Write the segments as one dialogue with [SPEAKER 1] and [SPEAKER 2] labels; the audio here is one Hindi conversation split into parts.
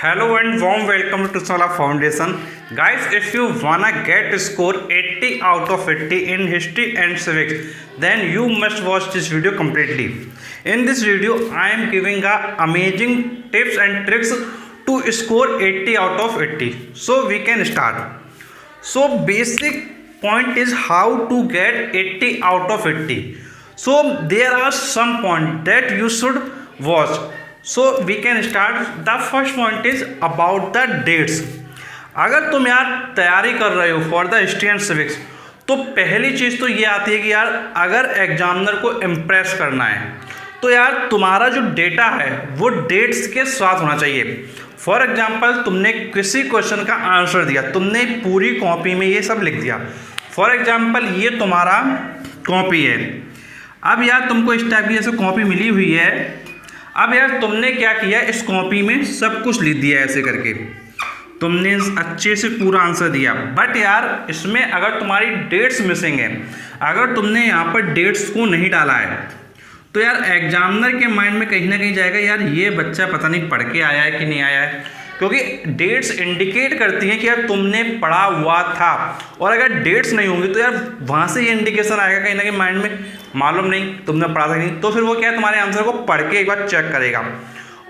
[SPEAKER 1] Hello and warm welcome to Sola Foundation. Guys, if you wanna get score 80 out of 80 in history and civics, then you must watch this video completely. In this video, I am giving amazing tips and tricks to score 80 out of 80. So we can start. So basic point is how to get 80 out of 80. So there are some points that you should watch. So we can start. The first point is about the dates. अगर तुम यार तैयारी कर रहे हो for the history and civics, तो पहली चीज़ तो ये आती है कि यार अगर एग्जामिनर को इम्प्रेस करना है तो यार तुम्हारा जो डेटा है वो डेट्स के साथ होना चाहिए. फॉर एग्जाम्पल तुमने किसी क्वेश्चन का आंसर दिया, तुमने पूरी कॉपी में ये सब लिख दिया. फॉर एग्जाम्पल ये तुम्हारा कॉपी है. अब यार तुमको इस टाइप की जैसे कॉपी मिली हुई है. अब यार तुमने क्या किया, इस कॉपी में सब कुछ लिख दिया ऐसे करके, तुमने अच्छे से पूरा आंसर दिया. बट यार इसमें अगर तुम्हारी डेट्स मिसिंग है, अगर तुमने यहाँ पर डेट्स को नहीं डाला है, तो यार एग्जामिनर के माइंड में कहीं ना कहीं जाएगा यार ये बच्चा पता नहीं पढ़ के आया है कि नहीं आया है. क्योंकि डेट्स इंडिकेट करती हैं कि यार तुमने पढ़ा हुआ था, और अगर डेट्स नहीं होंगी तो यार वहाँ से ये इंडिकेशन आएगा कहीं ना कहीं माइंड में, मालूम नहीं तुमने पढ़ा था नहीं. तो फिर वो क्या है, तुम्हारे आंसर को पढ़ के एक बार चेक करेगा.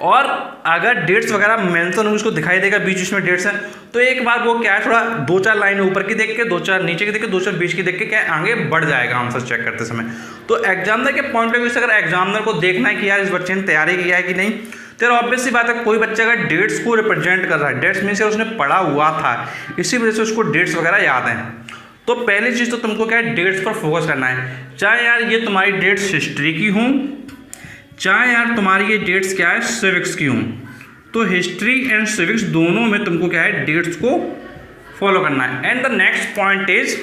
[SPEAKER 1] और अगर डेट्स वगैरह मेंशन होगी, उसको दिखाई देगा बीच में डेट्स हैं, तो एक बार वो क्या है, थोड़ा दो चार लाइन ऊपर की देख के, दो चार नीचे की देख के, दो चार बीच की देख के क्या आगे बढ़ जाएगा आंसर चेक करते समय. तो एग्जामिनर के पॉइंट ऑफ व्यू से अगर एग्जामिनर को देखना है कि यार इस बच्चे ने तैयारी किया है कि नहीं, तो ऑब्वियस सी बात है कोई बच्चा अगर डेट्स को रिप्रेजेंट कर रहा है, डेट्स में से उसने पढ़ा हुआ था, इसी वजह से उसको डेट्स वगैरह याद हैं. तो पहली चीज़ तो तुमको क्या है, डेट्स पर फोकस करना है. चाहे यार ये तुम्हारी डेट्स हिस्ट्री की हों, चाहे यार तुम्हारी ये डेट्स क्या है सिविक्स की हों, तो हिस्ट्री एंड सिविक्स दोनों में तुमको क्या है डेट्स को फॉलो करना है. And the next point is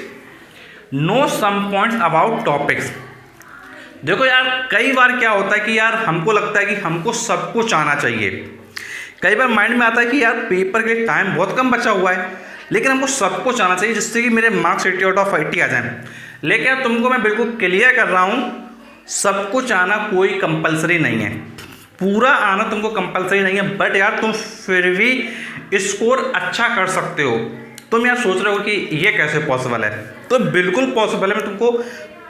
[SPEAKER 1] know some points about topics. देखो यार कई बार क्या होता है कि यार हमको लगता है कि हमको सब कुछ आना चाहिए. कई बार माइंड में आता है कि यार पेपर के टाइम बहुत कम बचा हुआ है, लेकिन हमको सब कुछ आना चाहिए जिससे कि मेरे मार्क्स 80 आउट ऑफ 80 आ जाएं. लेकिन तुमको मैं बिल्कुल क्लियर कर रहा हूँ, सब कुछ आना कोई कंपलसरी नहीं है, पूरा आना तुमको कंपलसरी नहीं है. बट यार तुम फिर भी स्कोर अच्छा कर सकते हो. तुम यार सोच रहे हो कि ये कैसे पॉसिबल है, तो बिल्कुल पॉसिबल है. मैं तुमको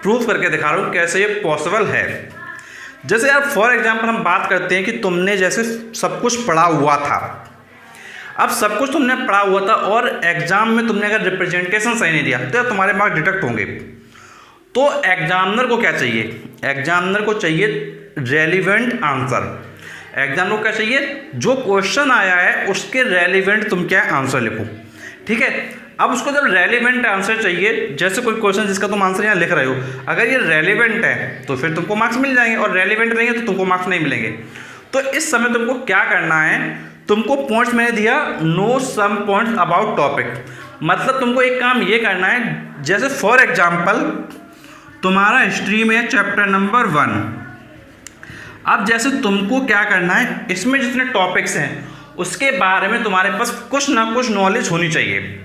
[SPEAKER 1] प्रूफ करके दिखा रहा हूँ कैसे ये पॉसिबल है. जैसे यार फॉर एग्जाम्पल हम बात करते हैं कि तुमने जैसे सब कुछ पढ़ा हुआ था. अब सब कुछ तुमने पढ़ा हुआ था और एग्जाम में तुमने अगर रिप्रेजेंटेशन सही नहीं दिया तो यार तुम्हारे मार्क्स डिडक्ट होंगे. तो एग्जामिनर को क्या चाहिए, एग्जामिनर को चाहिए रेलिवेंट आंसर. एग्जामिनर को क्या चाहिए, जो क्वेश्चन आया है उसके रेलिवेंट तुम क्या आंसर लिखो. ठीक है. अब उसको जब रेलिवेंट आंसर चाहिए, जैसे कोई क्वेश्चन जिसका तुम आंसर यहाँ लिख रहे हो, अगर ये रेलिवेंट है तो फिर तुमको मार्क्स मिल जाएंगे, और रेलिवेंट नहीं है तो तुमको मार्क्स नहीं मिलेंगे. तो इस समय तुमको क्या करना है, तुमको पॉइंट्स मैंने दिया know some points about topic. मतलब तुमको एक काम ये करना है, जैसे फॉर एग्जाम्पल तुम्हारा हिस्ट्री में चैप्टर नंबर 1. अब जैसे तुमको क्या करना है, इसमें जितने टॉपिक्स हैं उसके बारे में तुम्हारे पास कुछ ना कुछ नॉलेज होनी चाहिए.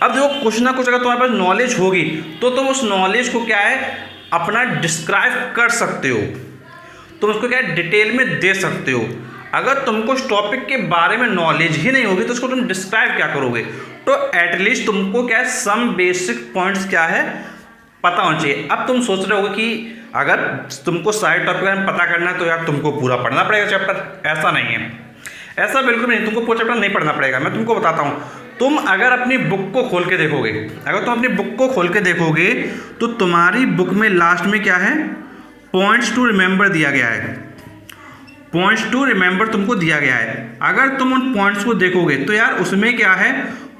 [SPEAKER 1] अब जो कुछ ना कुछ अगर तुम्हारे पास नॉलेज होगी तो तुम उस नॉलेज को क्या है अपना डिस्क्राइब कर सकते हो, तुम उसको क्या है डिटेल में दे सकते हो. अगर तुमको उस टॉपिक के बारे में नॉलेज ही नहीं होगी तो उसको तुम डिस्क्राइब क्या करोगे. तो एटलीस्ट तुमको क्या है सम बेसिक पॉइंट्स क्या है पता होना चाहिए. अब तुम सोच रहे हो कि अगर तुमको सारे टॉपिक में पता करना है तो यार तुमको पूरा पढ़ना पड़ेगा चैप्टर. ऐसा नहीं है, ऐसा बिल्कुल नहीं. तुमको पूरा चैप्टर नहीं पढ़ना पड़ेगा. मैं तुमको बताता हूँ, तुम अगर अपनी बुक को खोल के देखोगे, अगर तुम अपनी बुक को खोल के देखोगे तो तुम्हारी बुक में लास्ट में क्या है, पॉइंट्स टू रिमेंबर दिया गया है. पॉइंट्स टू रिमेंबर तुमको दिया गया है. अगर तुम उन पॉइंट्स को देखोगे तो यार उसमें क्या है,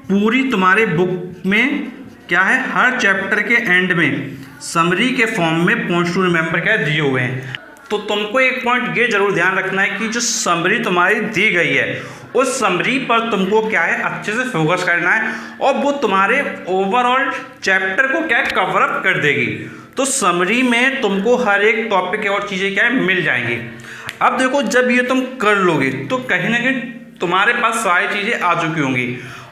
[SPEAKER 1] पूरी तुम्हारी बुक में क्या है, हर चैप्टर के एंड में समरी के फॉर्म में पॉइंट्स टू रिमेंबर क्या दिए हुए हैं. तो तुमको एक पॉइंट ये जरूर ध्यान रखना है कि जो समरी तुम्हारी दी गई है उस समरी पर तुमको क्या है अच्छे से फोकस करना है, और वो तुम्हारे ओवरऑल चैप्टर को क्या है कवर अप कर देगी. तो समरी में तुमको हर एक टॉपिक और चीज़ें क्या है मिल जाएंगी. अब देखो जब ये तुम कर लोगे तो कहीं ना कहीं तुम्हारे पास सारी चीज़ें आ चुकी होंगी.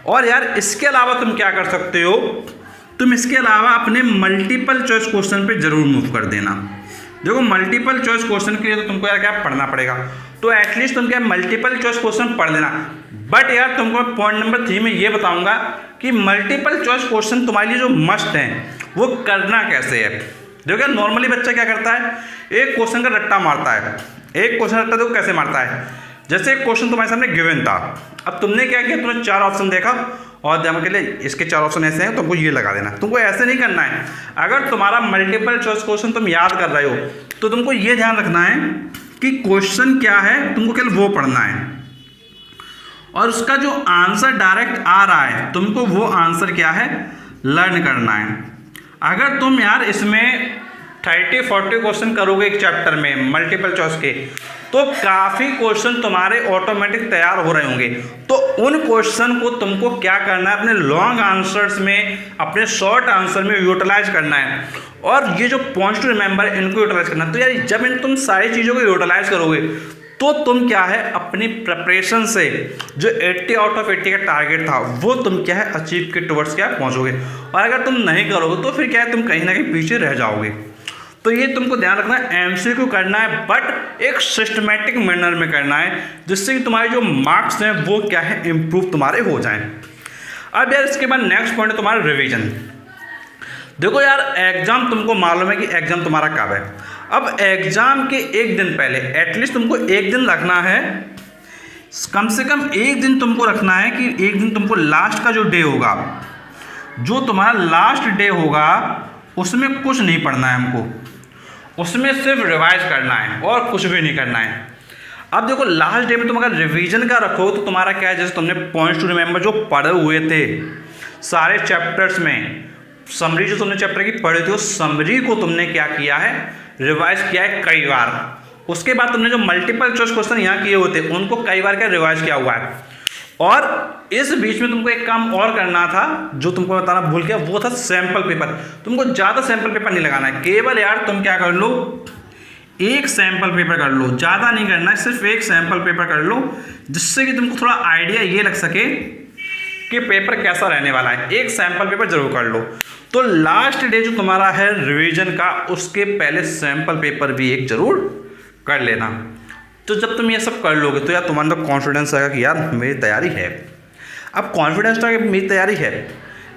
[SPEAKER 1] और यार इसके अलावा तुम क्या कर सकते हो, तुम इसके अलावा अपने मल्टीपल चॉइस क्वेश्चन पे जरूर मूव कर देना. देखो मल्टीपल चॉइस क्वेश्चन के लिए तो तुमको यार क्या पढ़ना पड़ेगा. तो एटलीस्ट तुम क्या मल्टीपल चॉइस क्वेश्चन पढ़ लेना। बट यार तुमको मैं पॉइंट नंबर 3 में ये बताऊंगा कि मल्टीपल चॉइस क्वेश्चन तुम्हारे लिए जो मस्ट हैं वो करना कैसे है। देखो नॉर्मली बच्चा क्या करता है, एक क्वेश्चन का रट्टा मारता है। एक क्वेश्चन रट्टा देखो कैसे मारता है, जैसे एक क्वेश्चन तुम्हारे सामने गिवन था, अब तुमने क्या किया, तुमने 4 ऑप्शन देखा और दिमाग के लिए इसके 4 ऑप्शन ऐसे हैं, तुमको ये लगा देना। तुमको ऐसे नहीं करना है। अगर तुम्हारा मल्टीपल चॉइस क्वेश्चन तुम याद कर रहे हो तो तुमको ये ध्यान रखना है कि क्वेश्चन क्या है, तुमको केवल वो पढ़ना है और उसका जो आंसर डायरेक्ट आ रहा है तुमको वो आंसर क्या है लर्न करना है। अगर तुम यार इसमें 30-40 क्वेश्चन करोगे एक चैप्टर में मल्टीपल चॉइस के, तो काफ़ी क्वेश्चन तुम्हारे ऑटोमेटिक तैयार हो रहे होंगे। तो उन क्वेश्चन को तुमको क्या करना है, अपने लॉन्ग आंसर्स में, अपने शॉर्ट आंसर में यूटिलाइज करना है। और ये जो पॉइंट्स टू रिमेंबर इनको यूटिलाइज करना है। तो यार जब तुम सारी चीज़ों को यूटिलाइज करोगे तो तुम क्या है अपनी प्रिपरेशन से जो 80 आउट ऑफ 80 का टारगेट था वो तुम क्या है अचीव के टुवर्ड्स क्या पहुँचोगे। और अगर तुम नहीं करोगे तो फिर क्या है तुम कहीं ना कहीं पीछे रह जाओगे। तो ये तुमको ध्यान रखना है, एमसीक्यू करना है बट एक सिस्टमैटिक मैनर में करना है, जिससे कि तुम्हारे जो मार्क्स हैं वो क्या है इम्प्रूव तुम्हारे हो जाएं। अब यार इसके बाद नेक्स्ट पॉइंट है तुम्हारा रिवीजन। देखो यार एग्जाम तुमको मालूम है कि एग्जाम तुम्हारा कब है। अब एग्जाम के एक दिन पहले एटलीस्ट तुमको एक दिन रखना है, कम से कम एक दिन तुमको रखना है कि एक दिन तुमको लास्ट का जो डे होगा, जो तुम्हारा लास्ट डे होगा उसमें कुछ नहीं पढ़ना है हमको, उसमें सिर्फ रिवाइज करना है और कुछ भी नहीं करना है। अब देखो लास्ट डे में तुम अगर रिवीजन का रखो तो तुम्हारा क्या है, जैसे तुमने पॉइंट्स टू रिमेंबर जो पढ़े हुए थे सारे चैप्टर्स में, समरी जो तुमने चैप्टर की पढ़ी थी उस समरी को तुमने क्या किया है रिवाइज किया है कई बार। उसके बाद तुमने जो मल्टीपल चॉइस क्वेश्चन यहाँ किए होते उनको कई बार क्या रिवाइज किया हुआ है। और इस बीच में तुमको एक काम और करना था जो तुमको बताना भूल गया, वो था सैंपल पेपर। तुमको ज़्यादा सैंपल पेपर नहीं लगाना है, केवल यार तुम क्या कर लो एक सैंपल पेपर कर लो, ज़्यादा नहीं करना है, सिर्फ एक सैंपल पेपर कर लो, जिससे कि तुमको थोड़ा आइडिया ये लग सके कि पेपर कैसा रहने वाला है। एक सैंपल पेपर जरूर कर लो। तो लास्ट डे जो तुम्हारा है रिवीजन का उसके पहले सैंपल पेपर भी एक जरूर कर लेना। तो जब तुम ये सब कर लोगे तो यार तुम्हारे अंदर कॉन्फिडेंस आएगा कि यार मेरी तैयारी है। अब कॉन्फिडेंस था कि मेरी तैयारी है,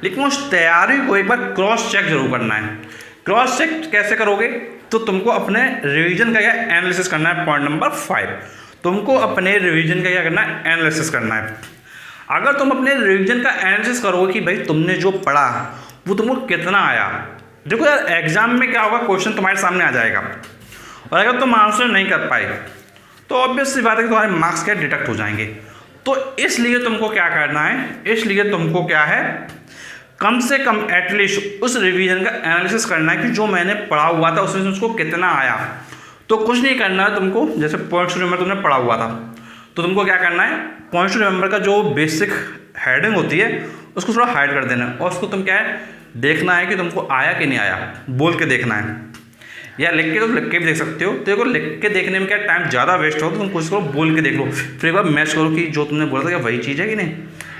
[SPEAKER 1] लेकिन उस तैयारी को एक बार क्रॉस चेक जरूर करना है। क्रॉस चेक कैसे करोगे, तो तुमको अपने रिवीजन का क्या एनालिसिस करना है। पॉइंट नंबर 5, तुमको अपने रिवीजन का क्या करना है एनालिसिस करना है। अगर तुम अपने रिवीजन का एनालिसिस करोगे कि भाई तुमने जो पढ़ा वो तुमको कितना आया। देखो यार एग्जाम में क्या होगा, क्वेश्चन तुम्हारे सामने आ जाएगा और अगर तुम आंसर नहीं कर पाए तो ऑब्वियस सी बात है कि तुम्हारे मार्क्स क्या डिडक्ट हो जाएंगे। तो इसलिए तुमको क्या करना है, इसलिए तुमको क्या है कम से कम एटलीस्ट उस रिवीजन का एनालिसिस करना है कि जो मैंने पढ़ा हुआ था उसमें उसको कितना आया। तो कुछ नहीं करना है तुमको, जैसे पॉइंट्स टू रिमेंबर तुमने पढ़ा हुआ था तो तुमको क्या करना है पॉइंट्स टू रिमेंबर का जो बेसिक हेडिंग होती है उसको थोड़ा हाइड कर देना है और उसको तुम क्या है देखना है कि तुमको आया कि नहीं आया, बोल के देखना है या लिख के, तो लिख के भी देख सकते हो। तो देखो लिख के देखने में क्या टाइम ज़्यादा वेस्ट हो तो तुम कुछ करो बोल के देख लो, फिर एक बार मैच करो कि जो तुमने बोला था क्या वही चीज़ है कि नहीं।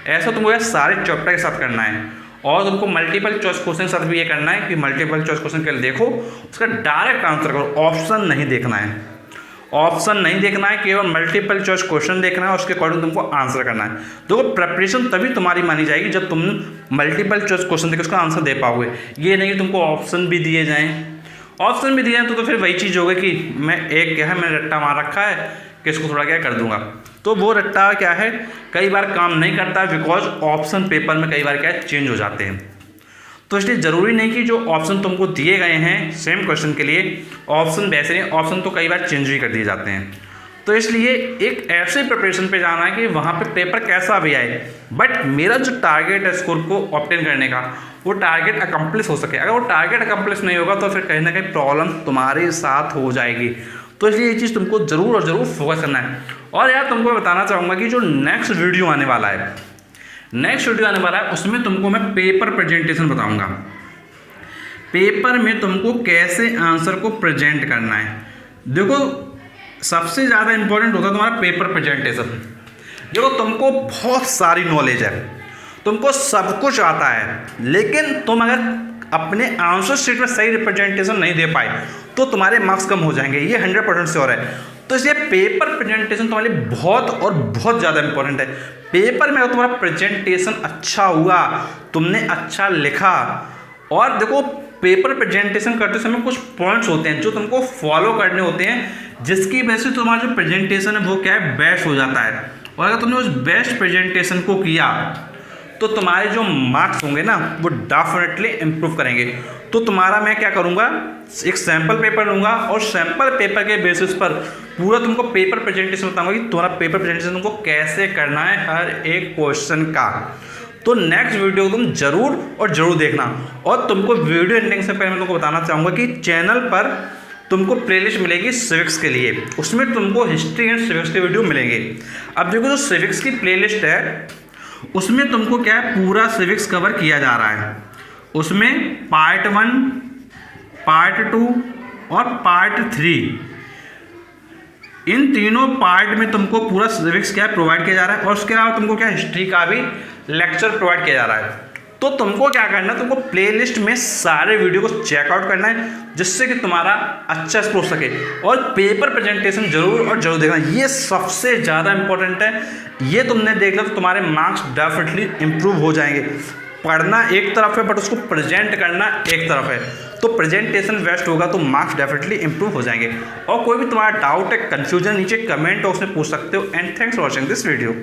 [SPEAKER 1] ऐसा तुमको यार सारे चैप्टर के साथ करना है और तुमको मल्टीपल चॉइस क्वेश्चन के साथ भी ये करना है कि मल्टीपल चॉइस क्वेश्चन के लिए देखो उसका डायरेक्ट आंसर करो, ऑप्शन नहीं देखना है। ऑप्शन नहीं देखना है, केवल मल्टीपल चॉइस क्वेश्चन देखना है, उसके अकॉर्डिंग तुमको आंसर करना है। देखो प्रिपरेशन तभी तुम्हारी मानी जाएगी जब तुम मल्टीपल चॉइस क्वेश्चन देकर उसका आंसर दे पाओगे। ये नहीं कि तुमको ऑप्शन भी दिए जाएं, ऑप्शन भी दिए जाएं तो फिर वही चीज़ होगी कि मैं एक क्या है मैंने रट्टा मार रखा है कि इसको थोड़ा क्या कर दूंगा, तो वो रट्टा क्या है कई बार काम नहीं करता बिकॉज ऑप्शन पेपर में कई बार क्या है चेंज हो जाते हैं। तो इसलिए ज़रूरी नहीं कि जो ऑप्शन तुमको दिए गए हैं सेम क्वेश्चन के लिए ऑप्शन वैसे नहीं, ऑप्शन तो कई बार चेंज भी कर दिए जाते हैं। तो इसलिए एक ऐसे प्रिपरेशन पे जाना है कि वहाँ पे पेपर कैसा भी आए बट मेरा जो टारगेट है स्कोर को ऑब्टेन करने का वो टारगेट अकम्प्लिश हो सके। अगर वो टारगेट अकम्प्लिश नहीं होगा तो फिर कहीं ना कहीं प्रॉब्लम तुम्हारे साथ हो जाएगी। तो इसलिए ये चीज़ तुमको ज़रूर और ज़रूर फोकस करना है। और यार तुमको बताना चाहूँगा कि जो नेक्स्ट वीडियो आने वाला है उसमें तुमको मैं पेपर प्रेजेंटेशन बताऊंगा। पेपर में तुमको कैसे आंसर को प्रेजेंट करना है। देखो सबसे ज़्यादा इंपॉर्टेंट होता है तुम्हारा पेपर प्रेजेंटेशन। देखो तुमको बहुत सारी नॉलेज है, तुमको सब कुछ आता है, लेकिन तुम अगर अपने आंसर शीट में सही रिप्रेजेंटेशन नहीं दे पाए तो तुम्हारे मार्क्स कम हो जाएंगे, ये 100% श्योर है। तो इसलिए पेपर प्रेजेंटेशन तुम्हारे लिए बहुत और बहुत ज़्यादा इंपॉर्टेंट है। पेपर में अगर तुम्हारा प्रेजेंटेशन अच्छा हुआ, तुमने अच्छा लिखा, और देखो पेपर प्रेजेंटेशन करते समय कुछ पॉइंट्स होते हैं जो तुमको फॉलो करने होते हैं, जिसकी वजह से तुम्हारा जो प्रेजेंटेशन है वो क्या है, बेस्ट हो जाता है। और अगर तुमने उस बेस्ट प्रेजेंटेशन को किया तो तुम्हारे जो मार्क्स होंगे ना वो डेफिनेटली इम्प्रूव करेंगे। तो तुम्हारा मैं क्या करूँगा, एक सैम्पल पेपर लूँगा और सैम्पल पेपर के बेसिस पर पूरा तुमको पेपर प्रेजेंटेशन बताऊँगा कि तुम्हारा पेपर प्रेजेंटेशन तुमको कैसे करना है हर एक क्वेश्चन का। तो नेक्स्ट वीडियो तुम जरूर देखना। और तुमको वीडियो एंडिंग से पहले मैं तुमको बताना चाहूँगा कि चैनल पर तुमको प्लेलिस्ट मिलेगी सिविक्स के लिए, उसमें तुमको हिस्ट्री एंड सिविक्स के वीडियो मिलेंगे। अब देखो जो सिविक्स की प्लेलिस्ट है उसमें तुमको क्या है, पूरा सिविक्स कवर किया जा रहा है। उसमें पार्ट 1, पार्ट 2 और पार्ट 3, इन तीनों पार्ट में तुमको पूरा सिविक्स क्या प्रोवाइड किया जा रहा है। और उसके अलावा तुमको क्या हिस्ट्री का भी लेक्चर प्रोवाइड किया जा रहा है। तो तुमको क्या करना है, तुमको प्लेलिस्ट में सारे वीडियो को चेकआउट करना है, जिससे कि तुम्हारा अच्छा स्कोर हो सके। और पेपर प्रेजेंटेशन जरूर देखना, ये सबसे ज़्यादा इंपॉर्टेंट है। ये तुमने देख लिया तो तुम्हारे मार्क्स डेफिनेटली इंप्रूव हो जाएंगे। पढ़ना एक तरफ है बट उसको प्रेजेंट करना एक तरफ है। तो प्रेजेंटेशन बेस्ट होगा तो मार्क्स डेफिनेटली इंप्रूव हो जाएंगे। और कोई भी तुम्हारा डाउट है, कन्फ्यूजन, नीचे कमेंट बॉक्स में पूछ सकते हो। And thanks for watching this video.